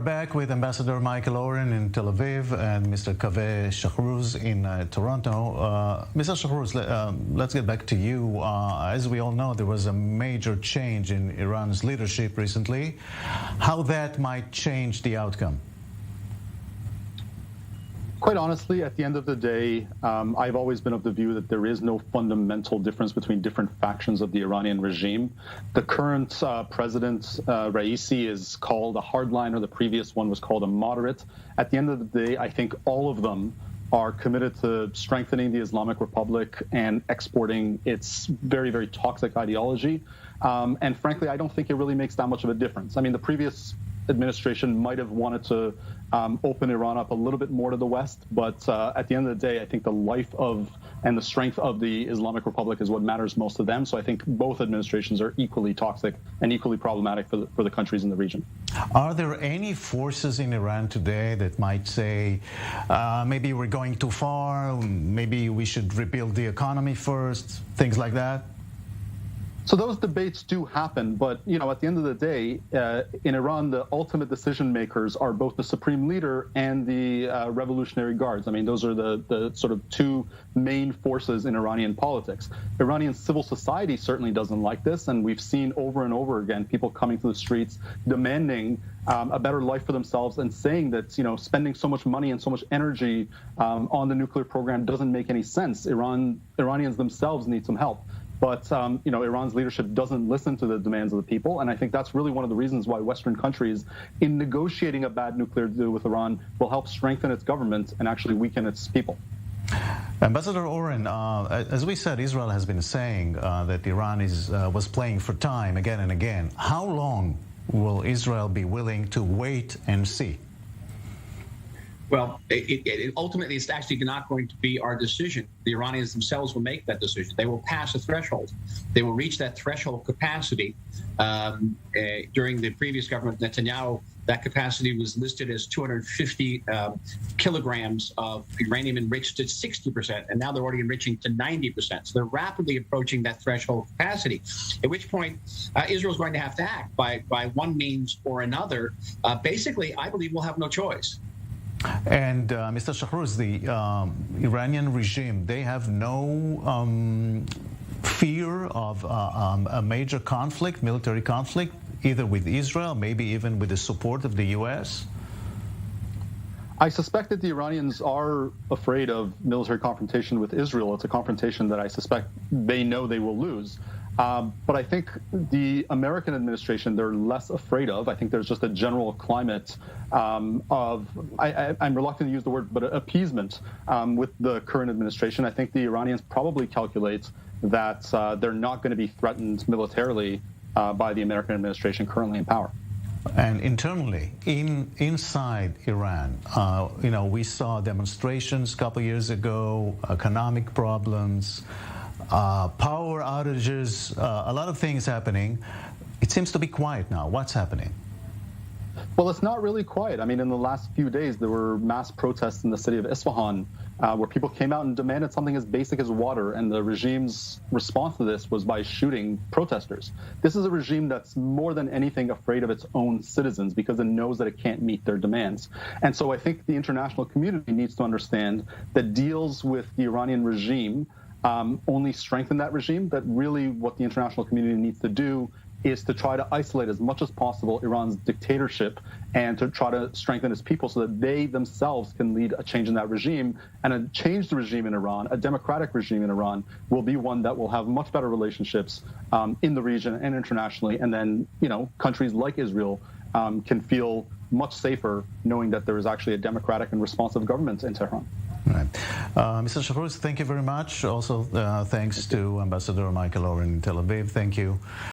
back with Ambassador Michael Oren in Tel Aviv and Mr. Kaveh Shahrooz in Toronto. Mr. Shahrooz, let's get back to you. As we all know, there was a major change in Iran's leadership recently. How that might change the outcome? Quite honestly, at the end of the day, I've always been of the view that there is no fundamental difference between different factions of the Iranian regime. The current president, Raisi, is called a hardliner. The previous one was called a moderate. At the end of the day, I think all of them are committed to strengthening the Islamic Republic and exporting its very, very toxic ideology. And frankly, I don't think it really makes that much of a difference. I mean, the previous administration might have wanted to open Iran up a little bit more to the West, but at the end of the day, I think the life of and the strength of the Islamic Republic is what matters most to them. So I think both administrations are equally toxic and equally problematic for the countries in the region. Are there any forces in Iran today that might say, maybe we're going too far, maybe we should rebuild the economy first, things like that? So those debates do happen, but at the end of the day, in Iran, the ultimate decision makers are both the supreme leader and the Revolutionary Guards. I mean, those are the sort of two main forces in Iranian politics. Iranian civil society certainly doesn't like this, and we've seen over and over again people coming to the streets demanding a better life for themselves and saying that spending so much money and so much energy on the nuclear program doesn't make any sense. Iranians themselves need some help. But, Iran's leadership doesn't listen to the demands of the people. And I think that's really one of the reasons why Western countries, in negotiating a bad nuclear deal with Iran, will help strengthen its government and actually weaken its people. Ambassador Oren, as we said, Israel has been saying that Iran was playing for time again and again. How long will Israel be willing to wait and see? Well, ultimately, it's actually not going to be our decision. The Iranians themselves will make that decision. They will pass a threshold. They will reach that threshold capacity. During the previous government, Netanyahu, that capacity was listed as 250 kilograms of uranium enriched at 60%, and now they're already enriching to 90%. So they're rapidly approaching that threshold capacity, at which point Israel's going to have to act by one means or another. Basically, I believe we'll have no choice. And Mr. Shahrooz, the Iranian regime, they have no fear of a major conflict, military conflict, either with Israel, maybe even with the support of the U.S.? I suspect that the Iranians are afraid of military confrontation with Israel. It's a confrontation that I suspect they know they will lose. But I think the American administration, they're less afraid of. I think there's just a general climate I'm reluctant to use the word, but appeasement with the current administration. I think the Iranians probably calculate that they're not going to be threatened militarily by the American administration currently in power. And internally, inside Iran, we saw demonstrations a couple years ago, economic problems, power outages, a lot of things happening. It seems to be quiet now. What's happening? Well, it's not really quiet. I mean, in the last few days, there were mass protests in the city of Isfahan where people came out and demanded something as basic as water, and the regime's response to this was by shooting protesters. This is a regime that's more than anything afraid of its own citizens because it knows that it can't meet their demands. And so I think the international community needs to understand that deals with the Iranian regime only strengthen that regime, that really what the international community needs to do is to try to isolate as much as possible Iran's dictatorship and to try to strengthen its people so that they themselves can lead a change in that regime. And a changed regime in Iran, a democratic regime in Iran, will be one that will have much better relationships in the region and internationally. And then, countries like Israel can feel much safer knowing that there is actually a democratic and responsive government in Tehran. Right. Mr. Shahrooz, thank you very much. Also, thanks to Ambassador Michael Oren in Tel Aviv. Thank you.